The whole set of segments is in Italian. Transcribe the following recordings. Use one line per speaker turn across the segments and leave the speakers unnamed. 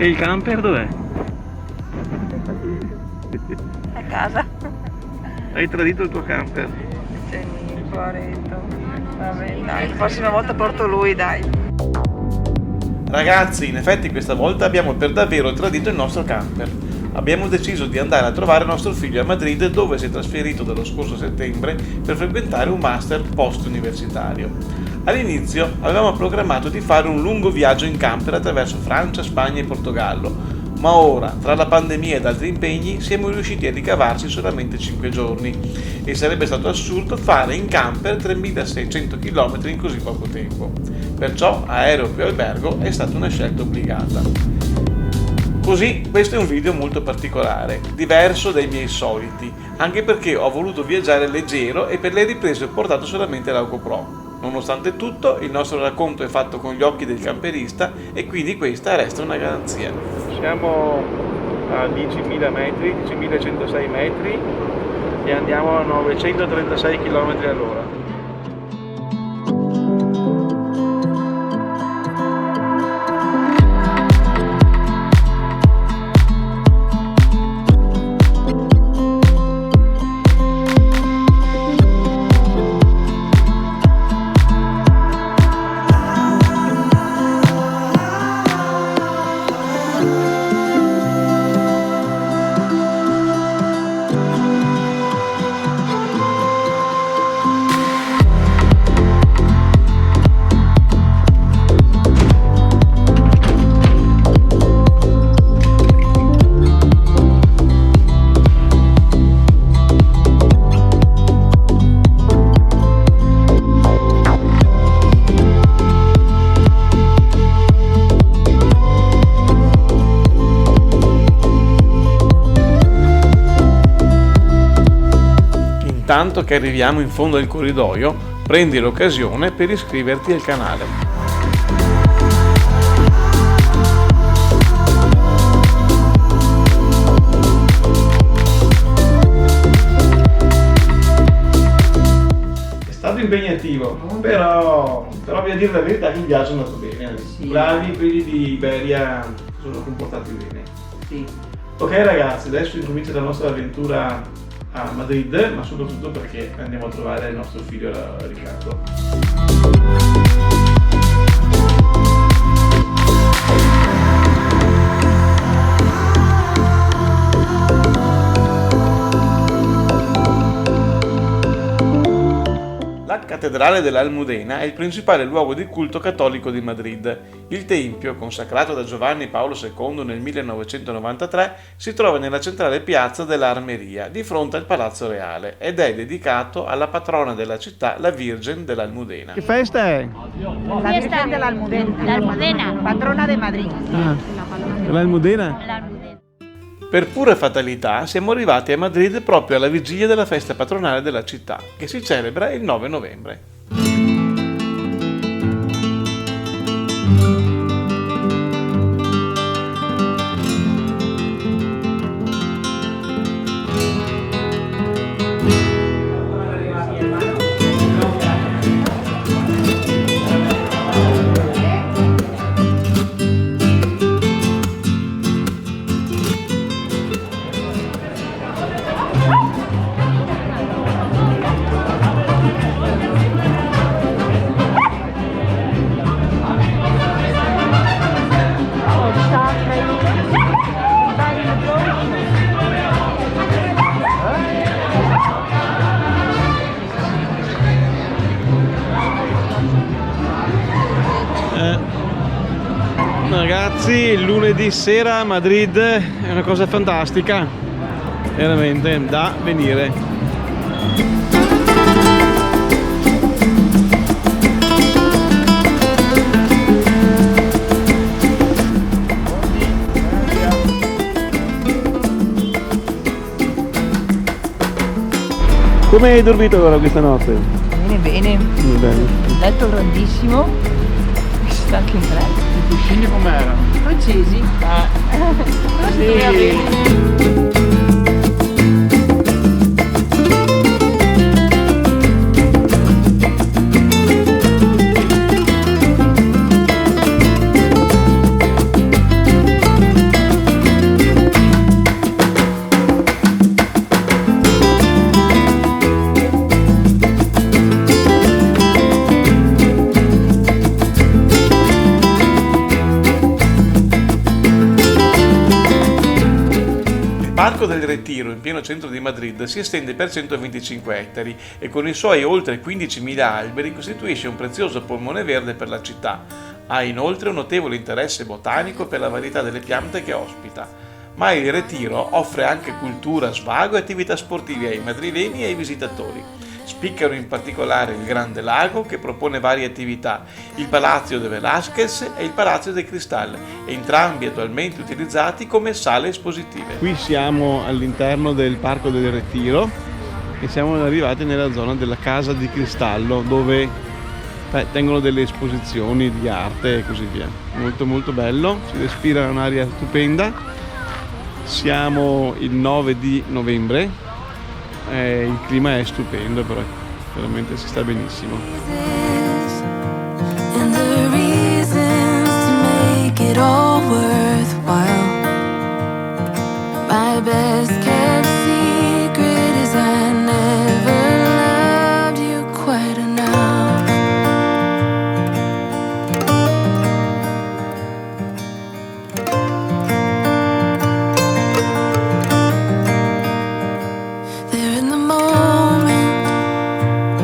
E il camper dov'è?
A casa.
Hai tradito il tuo camper?
Sì, poveretto. Vabbè, dai, la prossima volta porto lui, dai.
Ragazzi, in effetti questa volta abbiamo per davvero tradito il nostro camper. Abbiamo deciso di andare a trovare nostro figlio a Madrid, dove si è trasferito dallo scorso settembre per frequentare un master post-universitario. All'inizio avevamo programmato di fare un lungo viaggio in camper attraverso Francia, Spagna e Portogallo, ma ora, tra la pandemia ed altri impegni, siamo riusciti a ricavarci solamente 5 giorni e sarebbe stato assurdo fare in camper 3600 km in così poco tempo. Perciò aereo più albergo è stata una scelta obbligata. Così, questo è un video molto particolare, diverso dai miei soliti, anche perché ho voluto viaggiare leggero e per le riprese ho portato solamente la GoPro. Nonostante tutto, il nostro racconto è fatto con gli occhi del camperista e quindi questa resta una garanzia. Siamo a 10.000 metri, 10.106 metri e andiamo a 936 km all'ora. Intanto che arriviamo in fondo al corridoio, prendi l'occasione per iscriverti al canale. È stato impegnativo, però a dire la verità che il viaggio è andato bene.
Sì.
Bravi quelli di Iberia, sono comportati bene.
Sì.
Ok ragazzi, adesso incomincia la nostra avventura a Madrid, ma soprattutto perché andiamo a trovare il nostro figlio Riccardo. La cattedrale dell'Almudena è il principale luogo di culto cattolico di Madrid. Il tempio, consacrato da Giovanni Paolo II nel 1993, si trova nella centrale piazza dell'Armeria, di fronte al Palazzo Reale, ed è dedicato alla patrona della città, la Virgen dell'Almudena. Che festa è?
La Virgen de la Almudena, patrona de Madrid.
L'Almudena? Per pura fatalità siamo arrivati a Madrid proprio alla vigilia della festa patronale della città, che si celebra il 9 novembre. Ragazzi, il lunedì sera a Madrid è una cosa fantastica, veramente da venire. Come hai dormito ora questa notte?
Bene, bene.
Bene.
Il letto grandissimo, si sta anche in tre.
I cuscini com'erano?
Francesi. Però si doveva bene.
Parco del Retiro, in pieno centro di Madrid, si estende per 125 ettari e con i suoi oltre 15.000 alberi costituisce un prezioso polmone verde per la città. Ha inoltre un notevole interesse botanico per la varietà delle piante che ospita. Ma il Retiro offre anche cultura, svago e attività sportive ai madrileni e ai visitatori. Spiccano in particolare il Grande Lago, che propone varie attività, il Palazzo de Velázquez e il Palazzo de Cristal, entrambi attualmente utilizzati come sale espositive.
Qui siamo all'interno del Parco del Retiro e siamo arrivati nella zona della Casa di Cristallo, dove tengono delle esposizioni di arte e così via. Molto molto bello, si respira un'aria stupenda. Siamo il 9 di novembre. Il clima è stupendo, però veramente si sta benissimo.
And the reasons to make it all worthwhile. My best kept secret is I never loved you quite enough. There in the moment,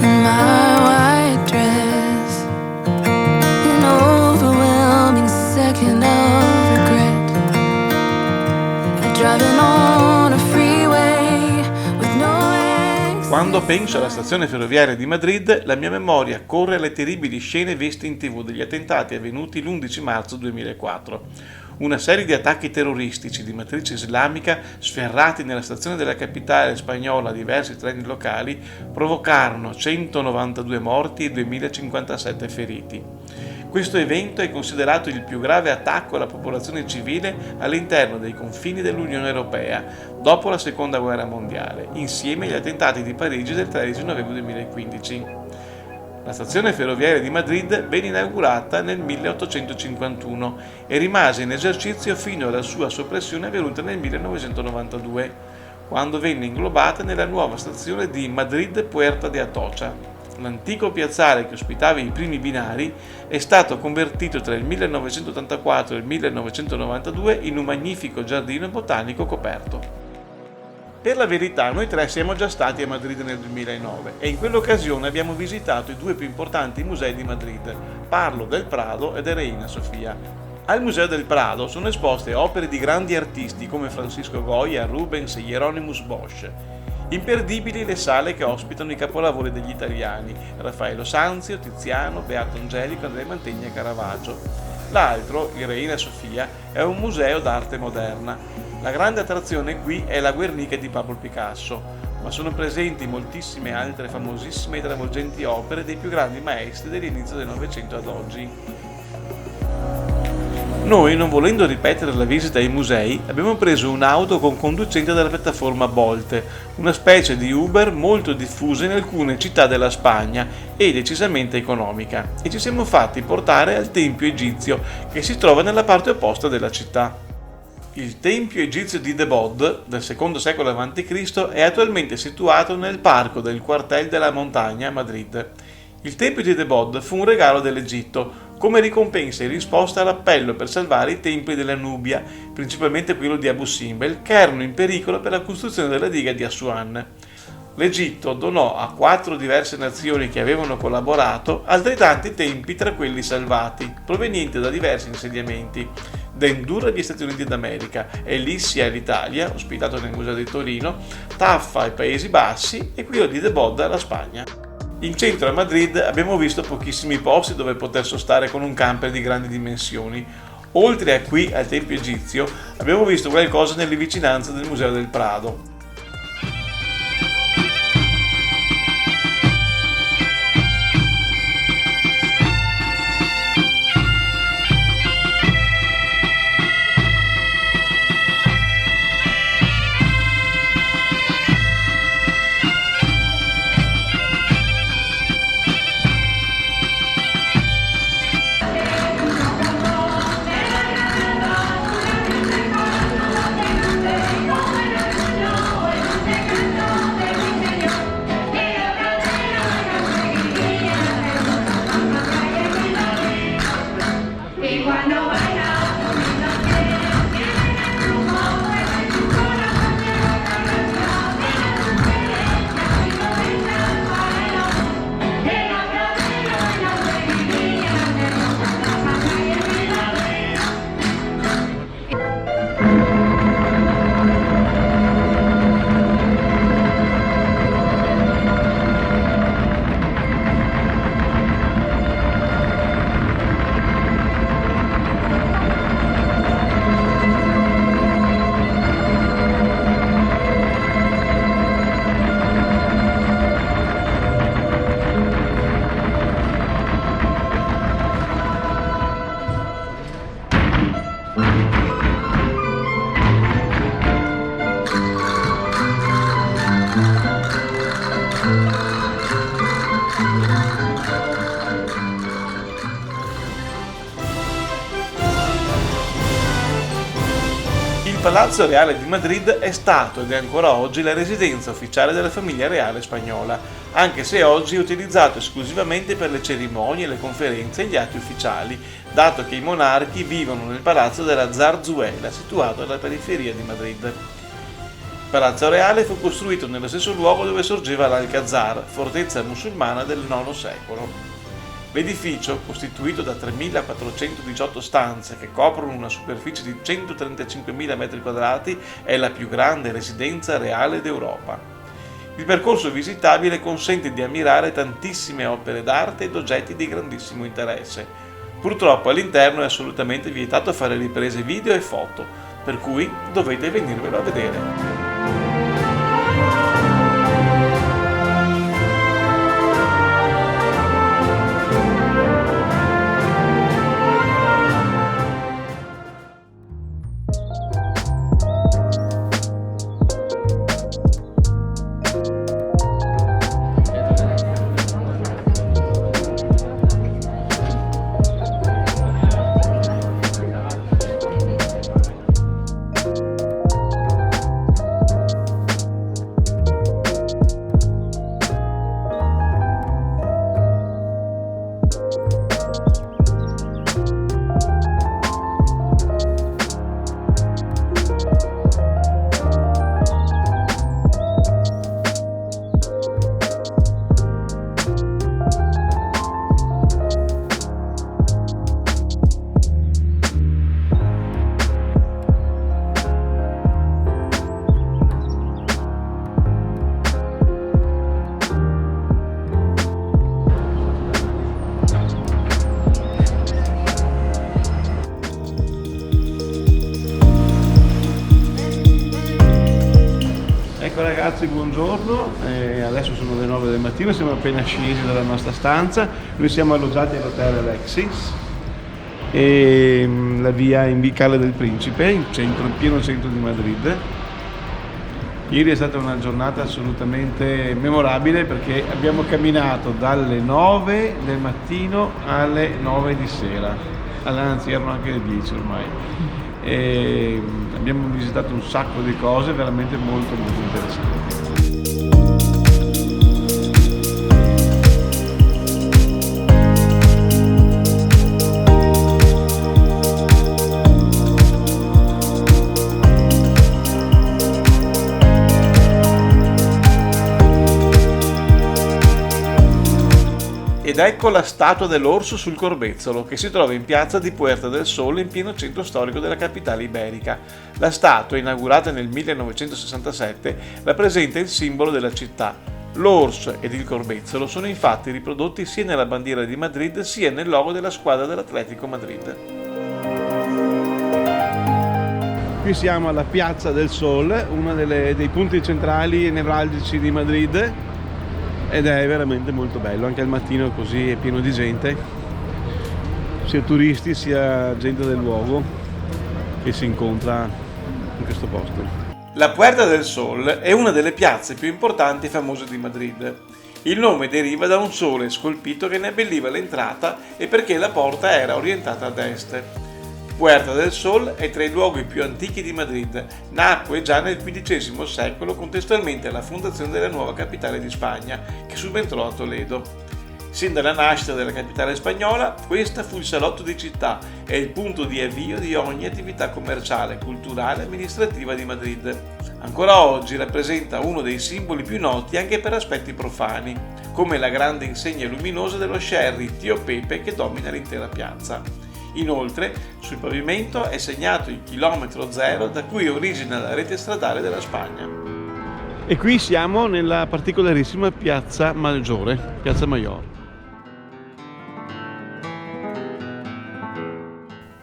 in my white dress, an overwhelming second of regret. Driving on a freeway with no exit.
Quando penso alla stazione ferroviaria di Madrid, la mia memoria corre alle terribili scene viste in TV degli attentati avvenuti l'11 marzo 2004. Una serie di attacchi terroristici di matrice islamica sferrati nella stazione della capitale spagnola a diversi treni locali provocarono 192 morti e 2057 feriti. Questo evento è considerato il più grave attacco alla popolazione civile all'interno dei confini dell'Unione Europea dopo la Seconda Guerra Mondiale, insieme agli attentati di Parigi del 13 novembre 2015. La stazione ferroviaria di Madrid venne inaugurata nel 1851 e rimase in esercizio fino alla sua soppressione avvenuta nel 1992, quando venne inglobata nella nuova stazione di Madrid Puerta de Atocha. L'antico piazzale che ospitava i primi binari è stato convertito tra il 1984 e il 1992 in un magnifico giardino botanico coperto. Per la verità, noi tre siamo già stati a Madrid nel 2009 e in quell'occasione abbiamo visitato i due più importanti musei di Madrid. Parlo del Prado e del Reina Sofia. Al Museo del Prado sono esposte opere di grandi artisti come Francisco Goya, Rubens e Hieronymus Bosch. Imperdibili le sale che ospitano i capolavori degli italiani, Raffaello Sanzio, Tiziano, Beato Angelico, Andrea Mantegna e Caravaggio. L'altro, il Reina Sofia, è un museo d'arte moderna. La grande attrazione qui è la Guernica di Pablo Picasso, ma sono presenti moltissime altre famosissime e travolgenti opere dei più grandi maestri dell'inizio del Novecento ad oggi. Noi, non volendo ripetere la visita ai musei, abbiamo preso un'auto con conducente dalla piattaforma Bolt, una specie di Uber molto diffusa in alcune città della Spagna e decisamente economica, e ci siamo fatti portare al Tempio Egizio, che si trova nella parte opposta della città. Il tempio egizio di Debod, del II secolo a.C., è attualmente situato nel parco del Quartel della Montagna a Madrid. Il tempio di Debod fu un regalo dell'Egitto, come ricompensa in risposta all'appello per salvare i templi della Nubia, principalmente quello di Abu Simbel, che erano in pericolo per la costruzione della diga di Assuan. L'Egitto donò a 4 diverse nazioni che avevano collaborato altrettanti templi tra quelli salvati, provenienti da diversi insediamenti. Dendur agli Stati Uniti d'America, Elissia all'Italia, ospitato nel Museo di Torino, Taffa ai Paesi Bassi e quello di Debod alla Spagna. In centro a Madrid abbiamo visto pochissimi posti dove poter sostare con un camper di grandi dimensioni. Oltre a qui al Tempio Egizio abbiamo visto qualcosa nelle vicinanze del Museo del Prado. Palazzo Reale di Madrid è stato ed è ancora oggi la residenza ufficiale della famiglia reale spagnola, anche se oggi è utilizzato esclusivamente per le cerimonie, le conferenze e gli atti ufficiali, dato che i monarchi vivono nel palazzo della Zarzuela, situato alla periferia di Madrid. Il Palazzo Reale fu costruito nello stesso luogo dove sorgeva l'Alcazar, fortezza musulmana del IX secolo. L'edificio, costituito da 3.418 stanze che coprono una superficie di 135.000 m², è la più grande residenza reale d'Europa. Il percorso visitabile consente di ammirare tantissime opere d'arte ed oggetti di grandissimo interesse. Purtroppo all'interno è assolutamente vietato fare riprese video e foto, per cui dovete venirvelo a vedere.
Ecco ragazzi, buongiorno, adesso sono le 9 del mattino, siamo appena scesi dalla nostra stanza, noi siamo alloggiati all'hotel Alexis e la via in Vicale del Principe, in pieno centro di Madrid. Ieri è stata una giornata assolutamente memorabile perché abbiamo camminato dalle 9 del mattino alle 9 di sera, anzi erano anche le 10 ormai. E abbiamo visitato un sacco di cose veramente molto interessanti.
Ed ecco la statua dell'orso sul Corbezzolo, che si trova in piazza di Puerta del Sol, in pieno centro storico della capitale iberica. La statua, inaugurata nel 1967, rappresenta il simbolo della città. L'orso ed il corbezzolo sono infatti riprodotti sia nella bandiera di Madrid sia nel logo della squadra dell'Atletico Madrid.
Qui siamo alla Piazza del Sol, uno dei punti centrali e nevralgici di Madrid, ed è veramente molto bello, anche al mattino così è pieno di gente, sia turisti sia gente del luogo che si incontra in questo posto.
La Puerta del Sol è una delle piazze più importanti e famose di Madrid. Il nome deriva da un sole scolpito che ne abbelliva l'entrata e perché la porta era orientata ad est. Puerta del Sol è tra i luoghi più antichi di Madrid, nacque già nel XV secolo contestualmente alla fondazione della nuova capitale di Spagna, che subentrò a Toledo. Sin dalla nascita della capitale spagnola, questa fu il salotto di città e il punto di avvio di ogni attività commerciale, culturale e amministrativa di Madrid. Ancora oggi rappresenta uno dei simboli più noti anche per aspetti profani, come la grande insegna luminosa dello sherry Tio Pepe che domina l'intera piazza. Inoltre, sul pavimento è segnato il chilometro zero da cui origina la rete stradale della Spagna.
E qui siamo nella particolarissima Piazza Maggiore, Piazza Mayor.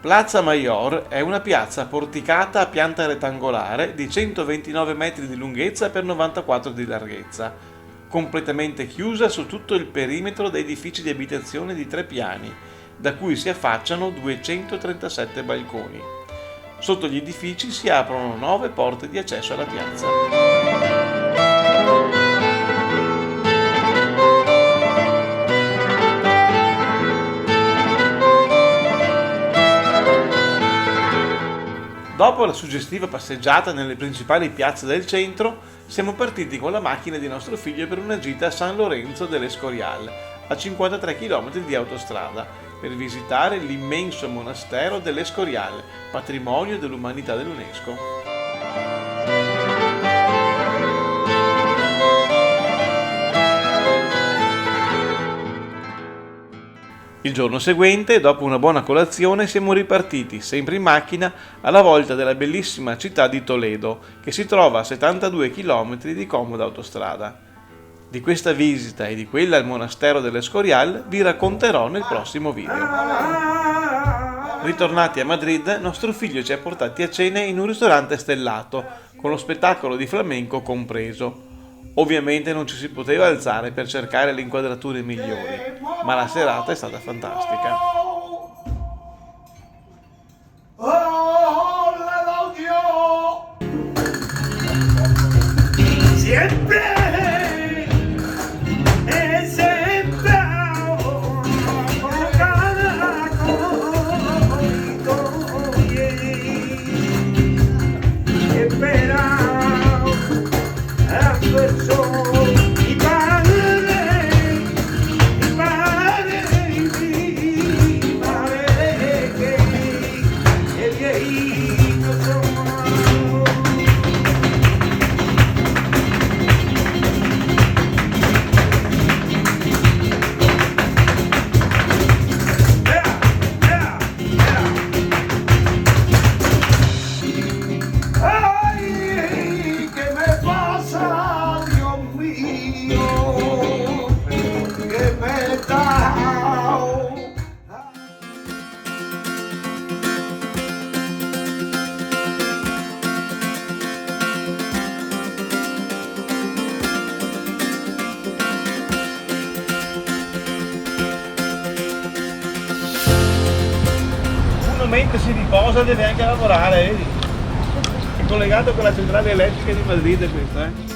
Plaza Mayor è una piazza porticata a pianta rettangolare di 129 metri di lunghezza per 94 di larghezza, completamente chiusa su tutto il perimetro da edifici di abitazione di 3 piani, da cui si affacciano 237 balconi. Sotto gli edifici si aprono 9 porte di accesso alla piazza. Dopo la suggestiva passeggiata nelle principali piazze del centro, siamo partiti con la macchina di nostro figlio per una gita a San Lorenzo del Escorial, a 53 km di autostrada, per visitare l'immenso monastero dell'Escorial, patrimonio dell'umanità dell'UNESCO. Il giorno seguente, dopo una buona colazione, siamo ripartiti, sempre in macchina, alla volta della bellissima città di Toledo, che si trova a 72 km di comoda autostrada. Di questa visita e di quella al monastero dell'Escorial vi racconterò nel prossimo video. Ritornati a Madrid, nostro figlio ci ha portati a cena in un ristorante stellato, con lo spettacolo di flamenco compreso. Ovviamente non ci si poteva alzare per cercare le inquadrature migliori, ma la serata è stata fantastica. Mentre si riposa deve anche lavorare, vedi? È collegato con la centrale elettrica di Madrid questo,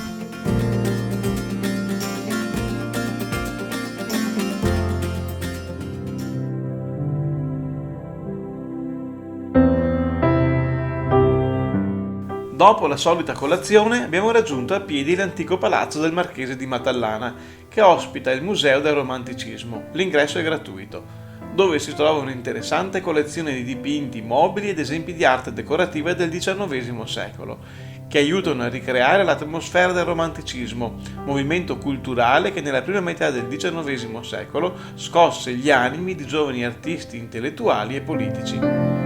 Dopo la solita colazione abbiamo raggiunto a piedi l'antico palazzo del Marchese di Matallana, che ospita il Museo del Romanticismo. L'ingresso è gratuito, dove si trova un'interessante collezione di dipinti, mobili ed esempi di arte decorativa del XIX secolo, che aiutano a ricreare l'atmosfera del romanticismo, movimento culturale che nella prima metà del XIX secolo scosse gli animi di giovani artisti intellettuali e politici.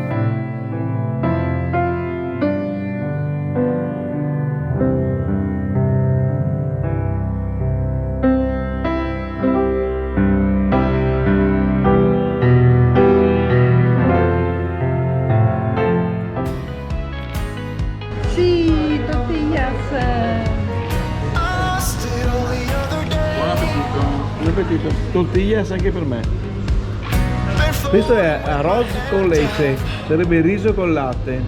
Tortillas anche per me. Questo è arroz con leche, sarebbe riso con latte.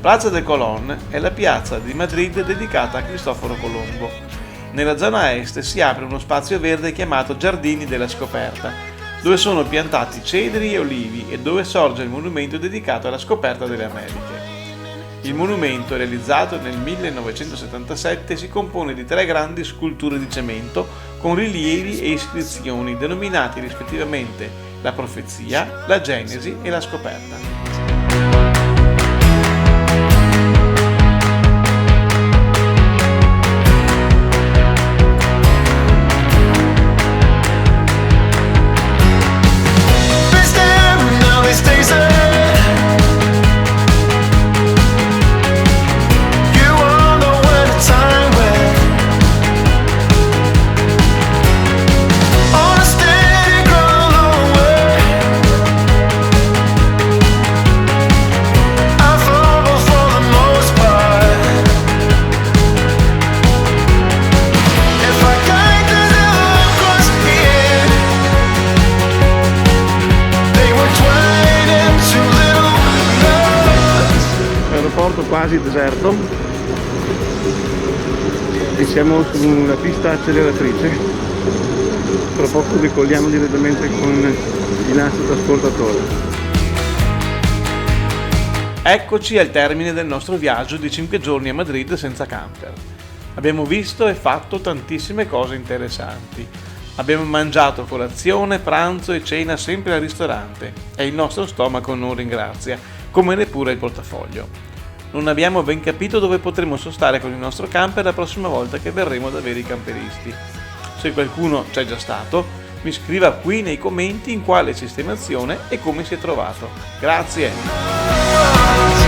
Plaza de Colón è la piazza di Madrid dedicata a Cristoforo Colombo. Nella zona est si apre uno spazio verde chiamato Giardini della Scoperta, dove sono piantati cedri e olivi e dove sorge il monumento dedicato alla scoperta delle Americhe. Il monumento, realizzato nel 1977, si compone di 3 grandi sculture di cemento con rilievi e iscrizioni denominati rispettivamente la profezia, la genesi e la scoperta. Quasi deserto e siamo su una pista acceleratrice.
Tra poco decolliamo direttamente con il nostro trasportatore.
Eccoci al termine del nostro viaggio di 5 giorni a Madrid senza camper. Abbiamo visto e fatto tantissime cose interessanti. Abbiamo mangiato colazione, pranzo e cena sempre al ristorante e il nostro stomaco non ringrazia, come neppure il portafoglio. Non abbiamo ben capito dove potremo sostare con il nostro camper la prossima volta che verremo ad avere i camperisti. Se qualcuno c'è già stato, mi scriva qui nei commenti in quale sistemazione e come si è trovato. Grazie!